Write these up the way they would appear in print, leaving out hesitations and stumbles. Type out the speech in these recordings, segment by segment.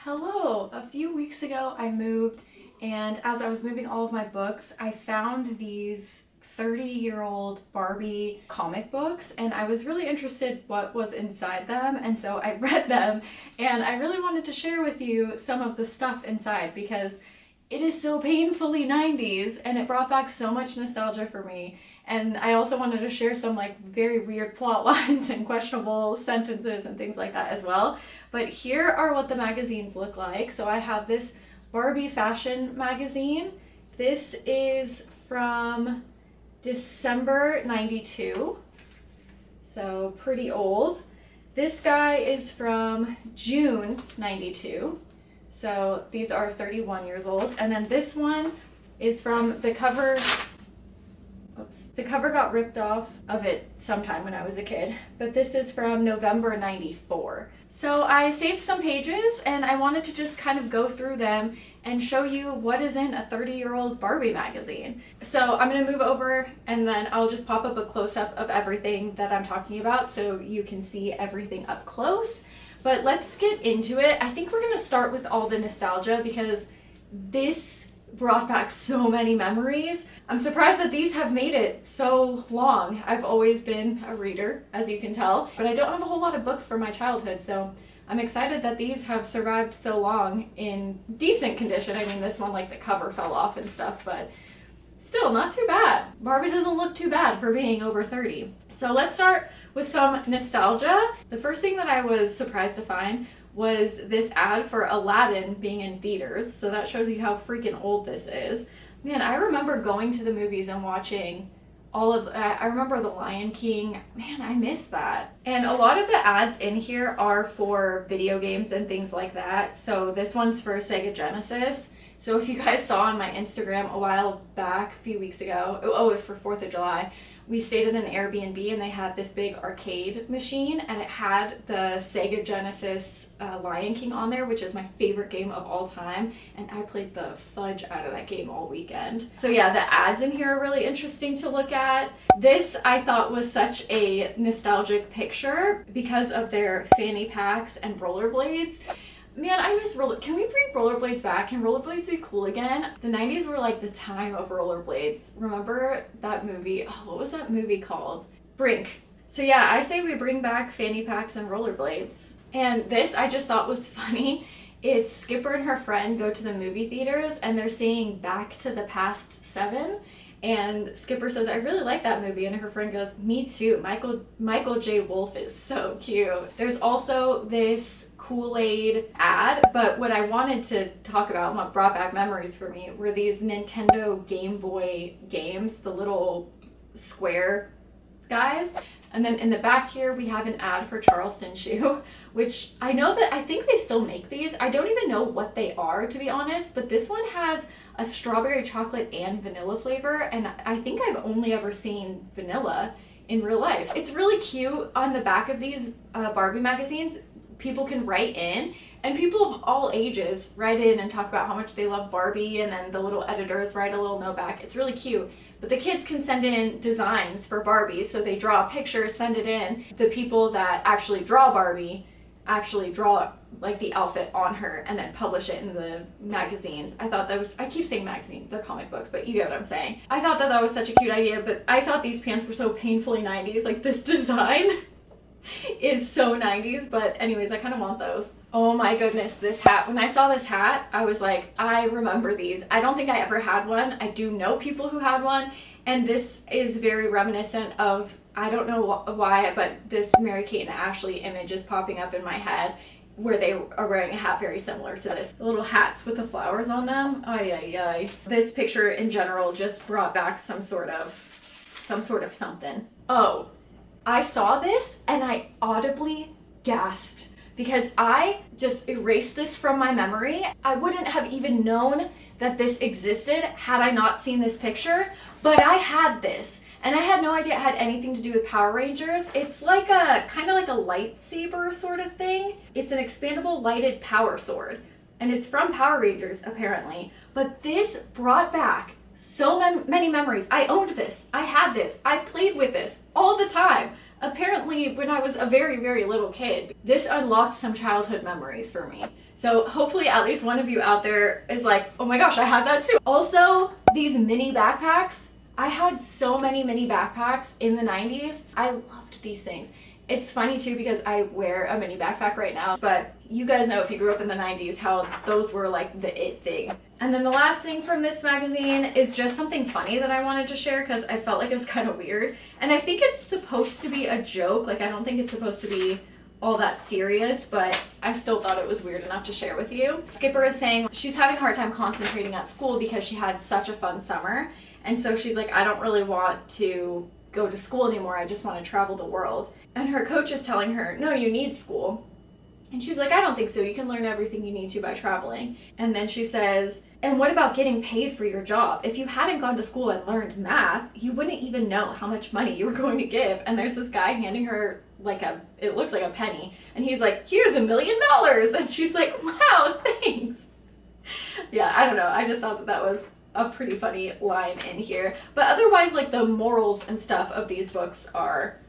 Hello! A few weeks ago I moved, and as I was moving all of my books, I found these 30-year-old Barbie comic books, and I was really interested what was inside them, and so I read them, and I really wanted to share with you some of the stuff inside because it is so painfully 90s and it brought back so much nostalgia for me. And I also wanted to share some very weird plot lines and questionable sentences and things like that as well. But here are what the magazines look like. So I have this Barbie fashion magazine. This is from December 92, so pretty old. This guy is from June 92. So these are 31 years old. And then this one is from the cover. Oops, the cover got ripped off of it sometime when I was a kid. But this is from November 94. So I saved some pages and I wanted to just kind of go through them and show you what is in a 30-year-old Barbie magazine. So I'm going to move over and then I'll just pop up a close-up of everything that I'm talking about so you can see everything up close. But let's get into it. I think we're going to start with all the nostalgia because this brought back so many memories. I'm surprised that these have made it so long. I've always been a reader, as you can tell, but I don't have a whole lot of books from my childhood, so I'm excited that these have survived so long in decent condition. I mean, this one, the cover fell off and stuff, but still not too bad. Barbie doesn't look too bad for being over 30. So let's start with some nostalgia. The first thing that I was surprised to find was this ad for Aladdin being in theaters. So that shows you how freaking old this is. Man, I remember going to the movies and watching I remember The Lion King. Man, I miss that. And a lot of the ads in here are for video games and things like that. So this one's for Sega Genesis. So if you guys saw on my Instagram a while back, a few weeks ago, it was for 4th of July, we stayed at an Airbnb and they had this big arcade machine and it had the Sega Genesis Lion King on there, which is my favorite game of all time. And I played the fudge out of that game all weekend. So yeah, the ads in here are really interesting to look at. This I thought was such a nostalgic picture because of their fanny packs and rollerblades. Man, I miss Can we bring rollerblades back? Can rollerblades be cool again? The 90s were the time of rollerblades. Remember that movie? Oh, what was that movie called? Brink. So yeah, I say we bring back fanny packs and rollerblades. And this I just thought was funny. It's Skipper and her friend go to the movie theaters and they're seeing Back to the Past 7. And Skipper says, I really like that movie. And her friend goes, me too. Michael J. Wolf is so cute. There's also this Kool-Aid ad, but what I wanted to talk about and what brought back memories for me were these Nintendo Game Boy games, the little square guys. And then in the back here we have an ad for Charleston Chew, which I think they still make these. I don't even know what they are, to be honest, but this one has a strawberry chocolate and vanilla flavor, and I think I've only ever seen vanilla in real life. It's really cute. On the back of these Barbie magazines, people can write in, and people of all ages write in and talk about how much they love Barbie, and then the little editors write a little note back. It's really cute. But the kids can send in designs for Barbie, so they draw a picture, send it in. The people that actually draw Barbie actually draw the outfit on her and then publish it in the magazines. I thought that was, I keep saying magazines, they're comic books, but you get what I'm saying. I thought that was such a cute idea, but I thought these pants were so painfully 90s, this design is so 90s, but anyways, I kind of want those. Oh my goodness, this hat. When I saw this hat, I was like, I remember these. I don't think I ever had one. I do know people who had one, and this is very reminiscent of, I don't know why, but this Mary-Kate and Ashley image is popping up in my head where they are wearing a hat very similar to this. The little hats with the flowers on them. Ay, ay, ay. This picture in general just brought back some sort of something. Oh. I saw this and I audibly gasped because I just erased this from my memory. I wouldn't have even known that this existed had I not seen this picture, but I had this and I had no idea it had anything to do with Power Rangers. It's kind of like a lightsaber sort of thing. It's an expandable lighted power sword and it's from Power Rangers apparently, but this brought back so many memories. I owned this. I had this. I played with this all the time. Apparently, when I was a very, very little kid, this unlocked some childhood memories for me. So hopefully at least one of you out there is like, oh my gosh, I had that too. Also, these mini backpacks. I had so many mini backpacks in the 90s. I loved these things. It's funny too because I wear a mini backpack right now, but you guys know if you grew up in the 90s how those were like the it thing. And then the last thing from this magazine is just something funny that I wanted to share because I felt like it was kind of weird. And I think it's supposed to be a joke. Like, I don't think it's supposed to be all that serious, but I still thought it was weird enough to share with you. Skipper is saying she's having a hard time concentrating at school because she had such a fun summer. And so she's like, I don't really want to go to school anymore. I just want to travel the world. And her coach is telling her, no, you need school. And she's like, I don't think so. You can learn everything you need to by traveling. And then she says, and what about getting paid for your job? If you hadn't gone to school and learned math, you wouldn't even know how much money you were going to give. And there's this guy handing her like it looks like a penny. And he's like, here's $1 million. And she's like, wow, thanks. Yeah, I don't know. I just thought that was a pretty funny line in here. But otherwise, like, the morals and stuff of these books are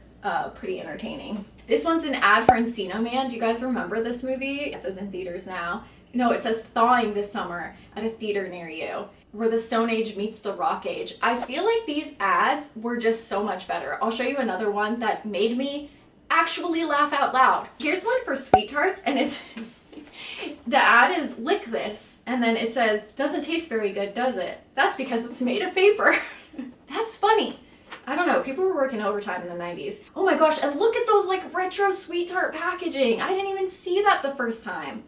pretty entertaining. This one's an ad for Encino Man. Do you guys remember this movie? It says in theaters now. No, it says thawing this summer at a theater near you, where the Stone Age meets the Rock Age. I feel like these ads were just so much better. I'll show you another one that made me actually laugh out loud. Here's one for Sweet Tarts, and it's the ad is lick this, and then it says, doesn't taste very good, does it? That's because it's made of paper. That's funny. I don't know, people were working overtime in the 90s. Oh my gosh, and look at those like retro Sweet Tart packaging. I didn't even see that the first time.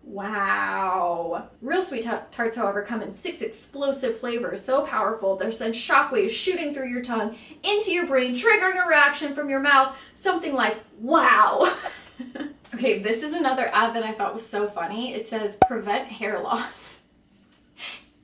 Wow. Real Sweet Tarts, however, come in 6 explosive flavors, so powerful they'll send shockwaves shooting through your tongue into your brain, triggering a reaction from your mouth, something like, wow. Okay, this is another ad that I thought was so funny. It says, prevent hair loss.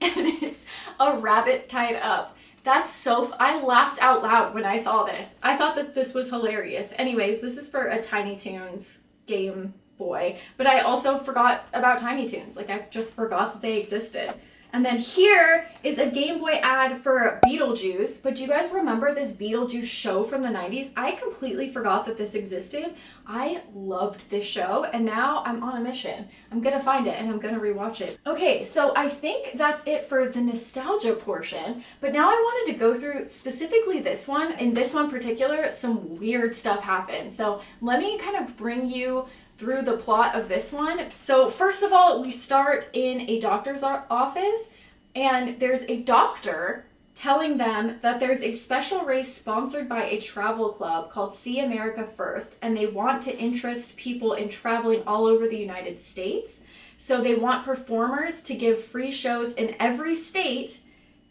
And it's a rabbit tied up. That's so, I laughed out loud when I saw this. I thought that this was hilarious. Anyways, this is for a Tiny Toons Game Boy, but I also forgot about Tiny Toons. Like, I just forgot that they existed. And then here is a Game Boy ad for Beetlejuice. But do you guys remember this Beetlejuice show from the 90s? I completely forgot that this existed. I loved this show, and now I'm on a mission. I'm gonna find it and I'm gonna rewatch it. Okay, so I think that's it for the nostalgia portion, but now I wanted to go through specifically this one. In this one particular, some weird stuff happened. So let me kind of bring you through the plot of this one. So first of all, we start in a doctor's office, and there's a doctor telling them that there's a special race sponsored by a travel club called See America First, and they want to interest people in traveling all over the United States. So they want performers to give free shows in every state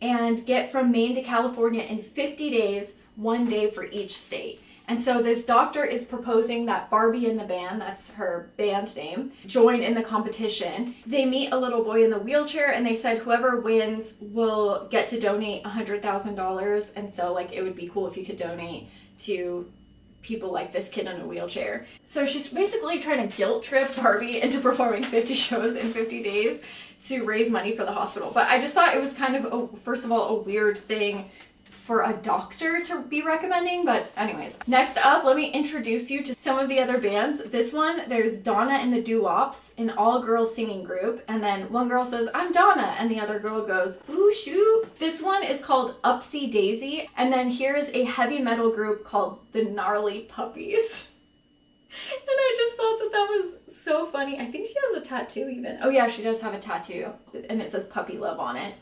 and get from Maine to California in 50 days, 1 day for each state. And so this doctor is proposing that Barbie and the band, that's her band name, join in the competition. They meet a little boy in the wheelchair, and they said whoever wins will get to donate $100,000. And so, like, it would be cool if you could donate to people like this kid in a wheelchair. So she's basically trying to guilt trip Barbie into performing 50 shows in 50 days to raise money for the hospital. But I just thought it was kind of, first of all, a weird thing for a doctor to be recommending. But anyways, next up, let me introduce you to some of the other bands. This one, there's Donna and the Doo-Wops, an all-girl singing group, and then one girl says, I'm Donna, and the other girl goes, ooh shoop. This one is called Upsy Daisy, and then here's a heavy metal group called the Gnarly Puppies. And I just thought that that was so funny. I think she has a tattoo even. Oh yeah, she does have a tattoo, and it says puppy love on it.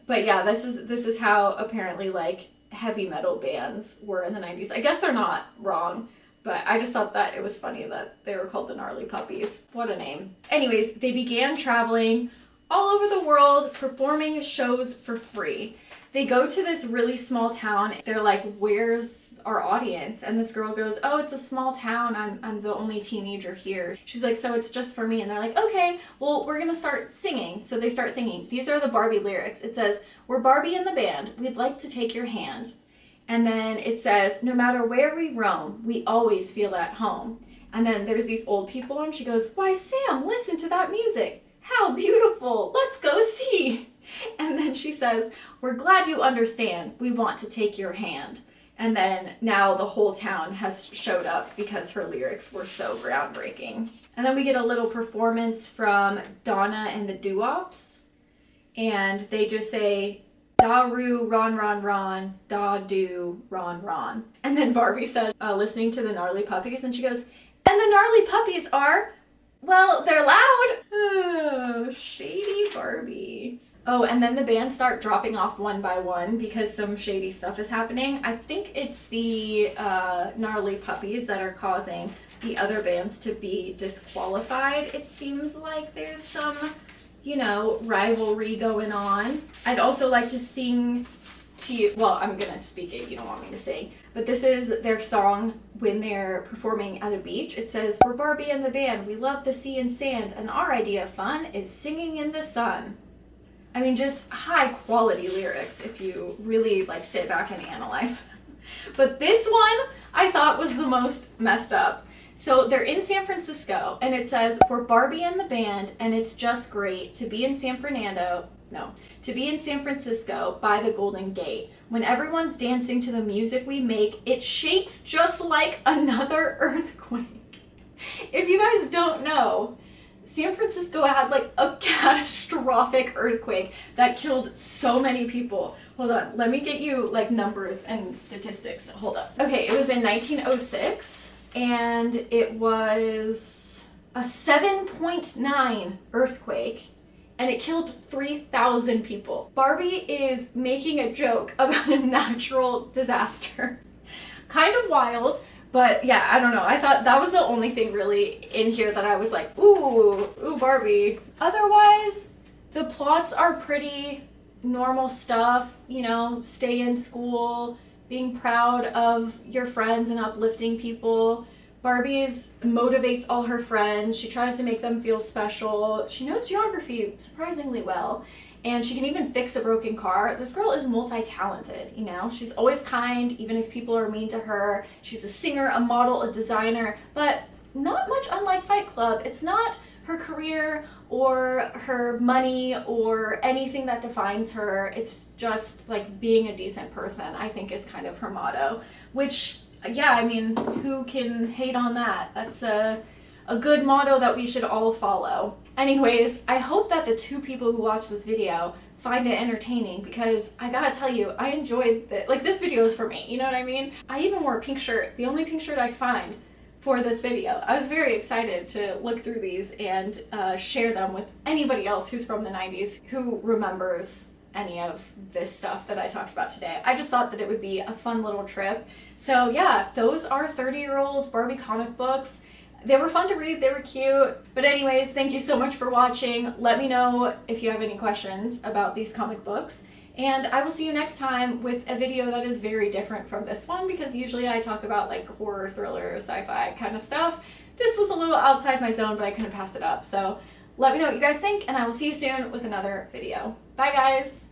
But yeah, this is how apparently like heavy metal bands were in the 90s. I guess they're not wrong, but I just thought that it was funny that they were called the Gnarly Puppies. What a name. Anyways, they began traveling all over the world, performing shows for free. They go to this really small town. They're like, where's our audience? And this girl goes, oh, it's a small town. I'm the only teenager here. She's like, so it's just for me. And they're like, okay, well, we're gonna start singing. So they start singing. These are the Barbie lyrics. It says, we're Barbie and the band. We'd like to take your hand. And then it says, no matter where we roam, we always feel at home. And then there's these old people, and she goes, why, Sam, listen to that music. How beautiful. Let's go see. And then she says, we're glad you understand. We want to take your hand. And then now the whole town has showed up because her lyrics were so groundbreaking. And then we get a little performance from Donna and the Doo-Wops. And they just say, da-roo, ron, ron, ron, da-do, ron, ron. And then Barbie said, listening to the Gnarly Puppies, and she goes, and the Gnarly Puppies are, well, they're loud. Oh, shady Barbie. Oh, and then the bands start dropping off one by one because some shady stuff is happening. I think it's the Gnarly Puppies that are causing the other bands to be disqualified. It seems like there's some, you know, rivalry going on. I'd also like to sing to you, well, I'm gonna speak it, you don't want me to sing, but this is their song when they're performing at a beach. It says, we're Barbie and the band, we love the sea and sand, and our idea of fun is singing in the sun. I mean, just high quality lyrics if you really like sit back and analyze them. But this one I thought was the most messed up. So they're in San Francisco and it says, we're Barbie and the band and it's just great to be in San Francisco by the Golden Gate. When everyone's dancing to the music we make, it shakes just like another earthquake. If you guys don't know, San Francisco had like a catastrophic earthquake that killed so many people. Hold on, let me get you like numbers and statistics. Hold up. Okay, it was in 1906 and it was a 7.9 earthquake and it killed 3,000 people. Barbie is making a joke about a natural disaster. Kind of wild. But yeah, I don't know. I thought that was the only thing really in here that I was like, ooh, Barbie. Otherwise, the plots are pretty normal stuff, you know, stay in school, being proud of your friends and uplifting people. Barbie's motivates all her friends. She tries to make them feel special. She knows geography surprisingly well. And she can even fix a broken car. This girl is multi-talented, you know? She's always kind, even if people are mean to her. She's a singer, a model, a designer, but not much unlike Fight Club. It's not her career or her money or anything that defines her. It's just like being a decent person, I think is kind of her motto. Which, yeah, I mean, who can hate on that? That's a good motto that we should all follow. Anyways, I hope that the two people who watch this video find it entertaining because I gotta tell you, I enjoyed it. Like, this video is for me, you know what I mean? I even wore a pink shirt, the only pink shirt I could find for this video. I was very excited to look through these and share them with anybody else who's from the 90s who remembers any of this stuff that I talked about today. I just thought that it would be a fun little trip. So yeah, those are 30-year-old Barbie comic books. They were fun to read, they were cute. But anyways, thank you so much for watching. Let me know if you have any questions about these comic books. And I will see you next time with a video that is very different from this one because usually I talk about like horror, thriller, sci-fi kind of stuff. This was a little outside my zone, but I couldn't pass it up. So let me know what you guys think and I will see you soon with another video. Bye guys!